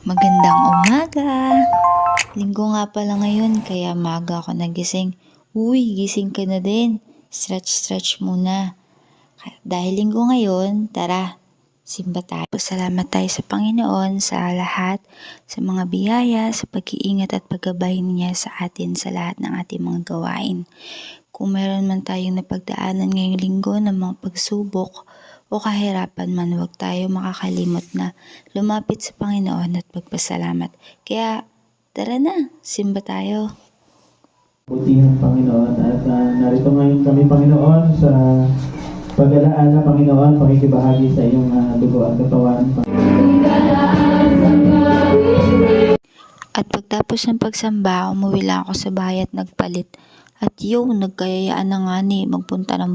Magandang umaga! Linggo nga pala ngayon kaya maaga ako nagising. Uy, gising ka na din. Stretch muna. Dahil linggo ngayon, tara, simba tayo. Salamat tayo sa Panginoon sa lahat, sa mga biyaya, sa pag-iingat at paggabay niya sa atin sa lahat ng ating mga gawain. Kung meron man tayong napagdaanan ngayong linggo ng mga pagsubok o kahirapan man, huwag tayo makakalimot na lumapit sa Panginoon at magpasalamat. Kaya tara na, simba tayo. Butihan Panginoon at narito ngayon kami Panginoon sa pag-alaala Panginoon, pakikibahagi sa iyong dugo at katawan. At pagtapos ng pagsamba, umuwi lang ako sa bahay at nagpalit. At nagkayayaan na nga ni magpunta ng